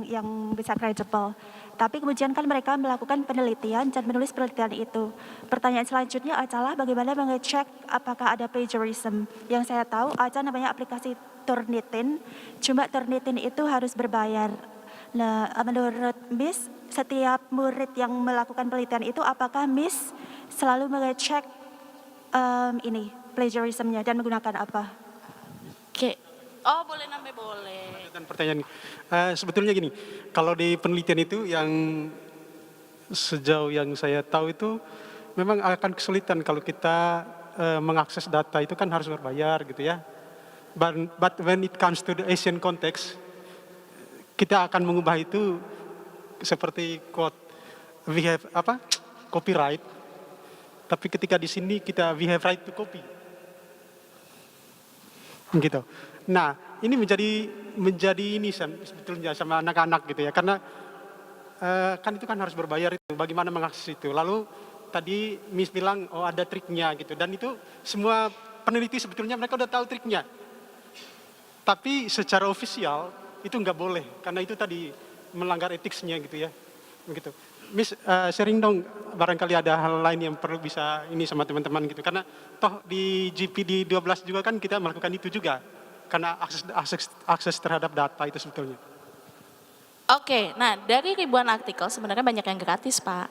yang bisa credible. Tapi kemudian kan mereka melakukan penelitian dan menulis penelitian itu. Pertanyaan selanjutnya adalah bagaimana mengecek apakah ada plagiarism. Yang saya tahu ada namanya aplikasi Turnitin. Cuma Turnitin itu harus berbayar. Nah, menurut Miss, setiap murid yang melakukan penelitian itu apakah Miss selalu mengecek plagiarismnya dan menggunakan apa? Oke. Oh boleh nambah boleh. Dan pertanyaan sebetulnya gini, kalau di penelitian itu yang sejauh yang saya tahu itu memang akan kesulitan kalau kita mengakses data itu kan harus berbayar gitu ya. But when it comes to the Asian context, kita akan mengubah itu seperti quote, we have copyright, tapi ketika di sini we have right to copy. Gitu. Nah, ini menjadi ini sebetulnya sama anak-anak gitu ya, karena kan itu kan harus berbayar itu. Bagaimana mengakses itu? Lalu tadi Miss bilang oh ada triknya gitu, dan itu semua peneliti sebetulnya mereka udah tahu triknya. Tapi secara ofisial itu nggak boleh, karena itu tadi melanggar etiknya gitu ya, begitu. Miss sharing dong, barangkali ada hal lain yang perlu bisa ini sama teman-teman gitu, karena toh di GPD 12 juga kan kita melakukan itu juga, karena akses terhadap data itu sebetulnya. Oke, nah dari ribuan artikel sebenarnya banyak yang gratis Pak.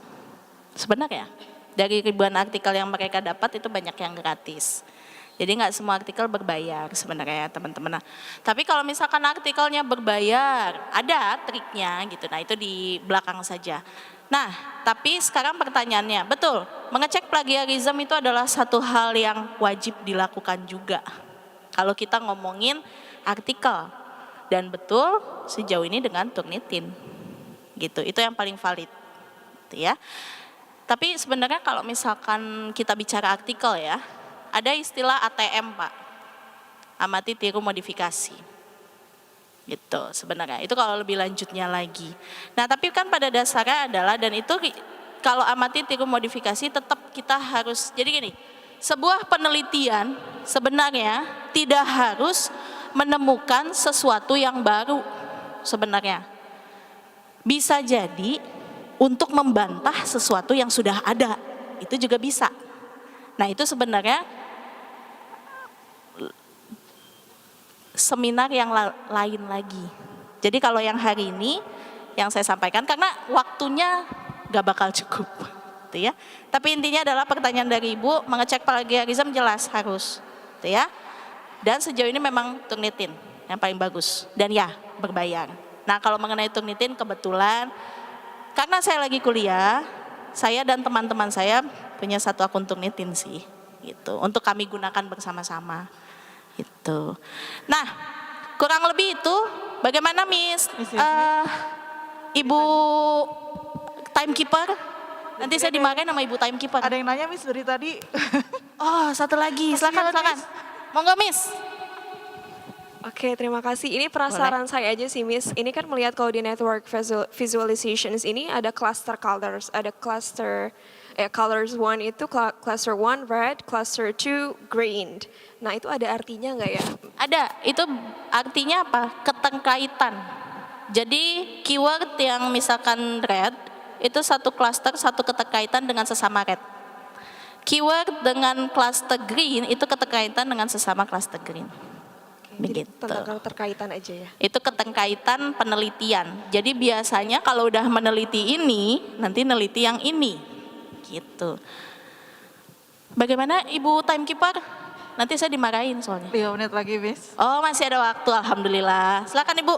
Sebenarnya dari ribuan artikel yang mereka dapat itu banyak yang gratis. Jadi nggak semua artikel berbayar sebenarnya teman-teman. Nah, tapi kalau misalkan artikelnya berbayar, ada triknya gitu. Nah itu di belakang saja. Nah tapi sekarang pertanyaannya, betul mengecek plagiarisme itu adalah satu hal yang wajib dilakukan juga. Kalau kita ngomongin artikel, dan betul sejauh ini dengan Turnitin, gitu. Itu yang paling valid, gitu ya. Tapi sebenarnya kalau misalkan kita bicara artikel ya, ada istilah ATM Pak, amati tiru modifikasi, gitu sebenarnya. Itu kalau lebih lanjutnya lagi. Nah tapi kan pada dasarnya adalah, dan itu kalau amati tiru modifikasi tetap kita harus, jadi gini, sebuah penelitian sebenarnya tidak harus menemukan sesuatu yang baru sebenarnya. Bisa jadi untuk membantah sesuatu yang sudah ada, itu juga bisa. Nah itu sebenarnya seminar yang lain lagi. Jadi kalau yang hari ini yang saya sampaikan, karena waktunya gak bakal cukup, gitu ya. Tapi intinya adalah pertanyaan dari Ibu, mengecek plagiarisme jelas harus, gitu ya. Dan sejauh ini memang Turnitin yang paling bagus, dan ya berbayar. Nah kalau mengenai Turnitin kebetulan, karena saya lagi kuliah, saya dan teman-teman saya punya satu akun Turnitin sih, gitu. Untuk kami gunakan bersama-sama, gitu. Nah, kurang lebih itu. Bagaimana Miss? Ibu timekeeper? Nanti saya dimarahin sama Ibu timekeeper. Ada yang nanya Miss dari tadi. Oh, satu lagi. Silakan, silakan. Monggo Miss. Oke, terima kasih. Ini penasaran saya aja sih, Miss. Ini kan melihat kalau di network visualizations ini ada cluster colors, ada cluster colors 1 itu cluster 1 red, cluster 2 green. Nah, itu ada artinya nggak ya? Ada. Itu artinya apa? Keterkaitan. Jadi keyword yang misalkan red itu satu cluster, satu keterkaitan dengan sesama red. Keyword dengan cluster green itu keterkaitan dengan sesama cluster green. Begitu. Tentang keterkaitan aja ya. Itu keterkaitan penelitian. Jadi biasanya kalau udah meneliti ini, nanti neliti yang ini. Gitu. Bagaimana Ibu timekeeper? Nanti saya dimarahin soalnya. 3 menit lagi, Miss. Oh, masih ada waktu, alhamdulillah. Silakan Ibu.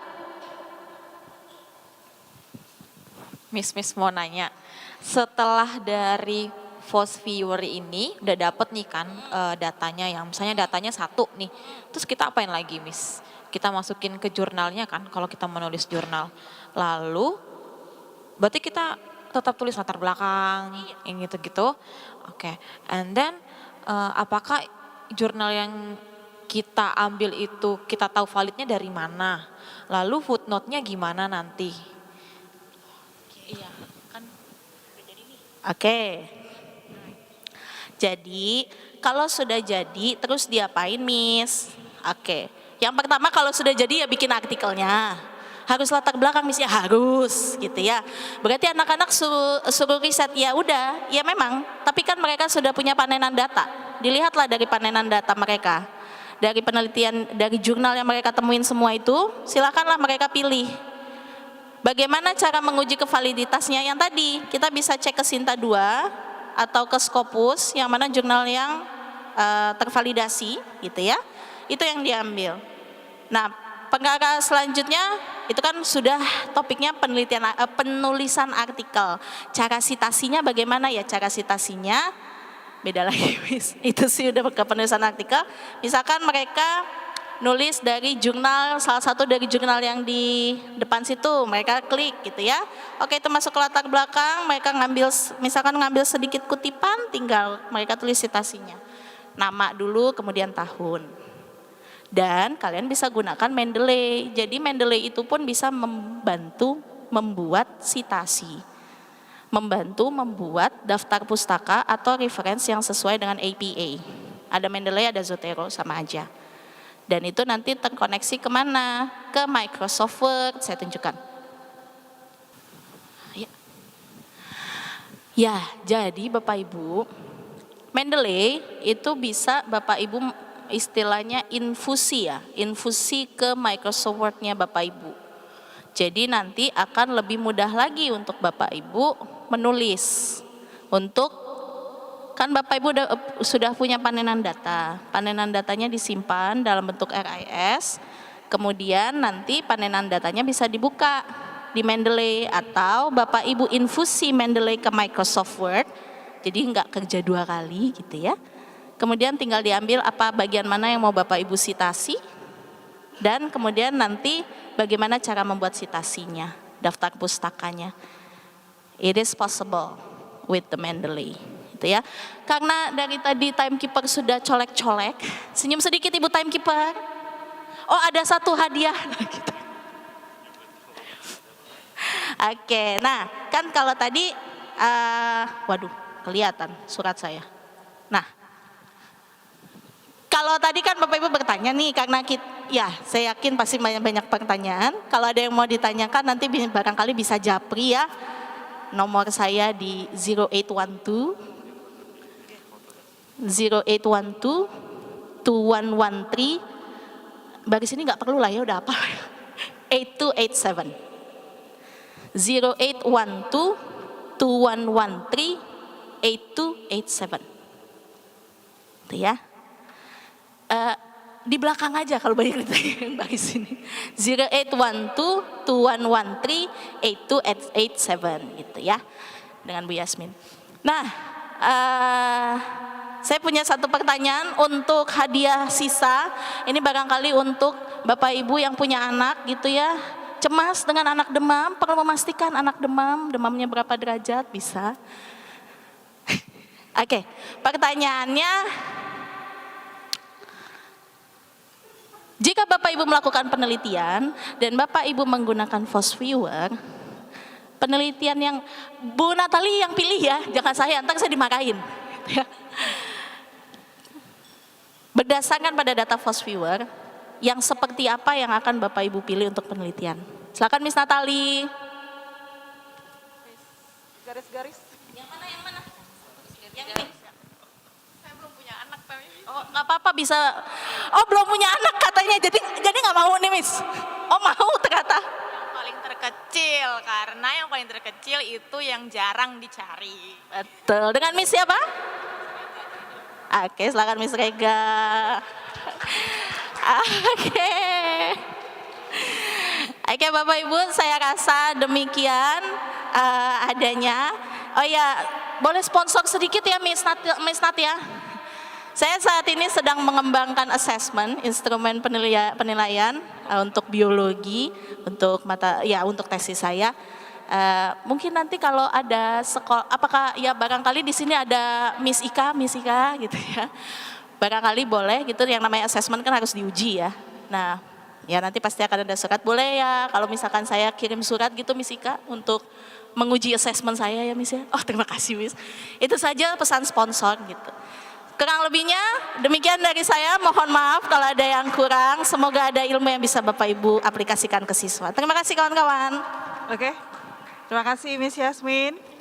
Miss mau nanya, setelah dari Force Viewer ini udah dapet nih kan datanya, yang misalnya datanya 1 nih, terus kita apain lagi Miss? Kita masukin ke jurnalnya kan kalau kita menulis jurnal. Lalu berarti kita tetap tulis latar belakang, yang gitu-gitu. Oke, and then apakah jurnal yang kita ambil itu kita tahu validnya dari mana? Lalu footnote-nya gimana nanti? Iya, kan Oke. Jadi, kalau sudah jadi, terus diapain Miss? Oke. Yang pertama kalau sudah jadi ya bikin artikelnya. Harus latar belakang Miss ya, harus gitu ya. Berarti anak-anak suruh riset, ya udah, ya memang. Tapi kan mereka sudah punya panenan data. Dilihatlah dari panenan data mereka. Dari penelitian, dari jurnal yang mereka temuin semua itu, silakanlah mereka pilih. Bagaimana cara menguji kevaliditasnya? Yang tadi, kita bisa cek ke Sinta 2 atau ke Scopus, yang mana jurnal yang tervalidasi gitu ya, itu yang diambil. Nah perkara selanjutnya itu kan sudah topiknya penelitian, penulisan artikel. Cara sitasinya bagaimana ya? Cara sitasinya beda lagi Miss. Itu sih udah ke penulisan artikel. Misalkan mereka nulis dari jurnal, salah satu dari jurnal yang di depan situ, mereka klik gitu ya. Oke, itu masuk ke latar belakang, mereka ngambil, misalkan ngambil sedikit kutipan, tinggal mereka tulis citasinya. Nama dulu, kemudian tahun. Dan kalian bisa gunakan Mendeley. Jadi Mendeley itu pun bisa membantu membuat citasi. Membantu membuat daftar pustaka atau referensi yang sesuai dengan APA. Ada Mendeley, ada Zotero, sama aja. Dan itu nanti terkoneksi kemana? Ke Microsoft Word, saya tunjukkan. Ya, jadi Bapak Ibu, Mendeley itu bisa Bapak Ibu istilahnya infusi ya, infusi ke Microsoft Word-nya Bapak Ibu. Jadi nanti akan lebih mudah lagi untuk Bapak Ibu menulis. untuk, kan Bapak Ibu sudah punya panenan data. Panenan datanya disimpan dalam bentuk RIS, kemudian nanti panenan datanya bisa dibuka di Mendeley, atau Bapak Ibu infusi Mendeley ke Microsoft Word, jadi nggak kerja 2 kali gitu ya. Kemudian tinggal diambil apa bagian mana yang mau Bapak Ibu sitasi, dan kemudian nanti bagaimana cara membuat sitasinya, daftar pustakanya. It is possible with the Mendeley. Gitu ya. Karena dari tadi timekeeper sudah colek-colek, senyum sedikit Ibu timekeeper. Oh, ada satu hadiah. Oke, nah kan kalau tadi, waduh kelihatan surat saya. Nah, kalau tadi kan Bapak Ibu bertanya nih, karena ya saya yakin pasti banyak pertanyaan. Kalau ada yang mau ditanyakan nanti barangkali bisa japri ya. Nomor saya di 0812 2113, baris ini nggak perlu lah ya, udah apa 8287 0812 2113 8287 itu ya. Di belakang aja kalau banyak ditanya baris ini 0812 2113 8287 gitu ya, dengan Bu Yasmin. Nah, saya punya satu pertanyaan untuk hadiah sisa. Ini barangkali untuk Bapak Ibu yang punya anak gitu ya, cemas dengan anak demam, perlu memastikan anak demamnya berapa derajat, bisa. Oke, pertanyaannya, jika Bapak Ibu melakukan penelitian dan Bapak Ibu menggunakan Fosviewer, penelitian yang Bu Natali yang pilih ya, jangan saya, ntar saya dimarahin. Berdasarkan pada data Fosviewer, yang seperti apa yang akan Bapak Ibu pilih untuk penelitian? Silakan Miss Natali. Garis-garis. Yang mana? Yang ini. Saya belum punya anak tapi. Oh, nggak apa-apa bisa. Oh, belum punya anak katanya, jadi nggak mau nih Miss. Oh, mau ternyata. Yang paling terkecil, karena yang paling terkecil itu yang jarang dicari. Betul. Dengan Miss siapa? Oke, silakan Miss Rega. Oke, Bapak Ibu, saya rasa demikian adanya. Oh ya, boleh sponsor sedikit ya Miss Nat ya. Saya saat ini sedang mengembangkan assessment, instrumen penilaian untuk biologi, untuk untuk tesis saya. Mungkin nanti kalau ada sekolah, apakah ya barangkali di sini ada Miss Ika gitu ya. Barangkali boleh gitu, yang namanya assessment kan harus diuji ya. Nah, ya nanti pasti akan ada surat, boleh ya kalau misalkan saya kirim surat gitu Miss Ika untuk menguji assessment saya ya Miss ya. Oh, terima kasih Miss. Itu saja pesan sponsor gitu. Kurang lebihnya demikian dari saya, mohon maaf kalau ada yang kurang. Semoga ada ilmu yang bisa Bapak Ibu aplikasikan ke siswa. Terima kasih kawan-kawan. Oke. Terima kasih Miss Yasmin.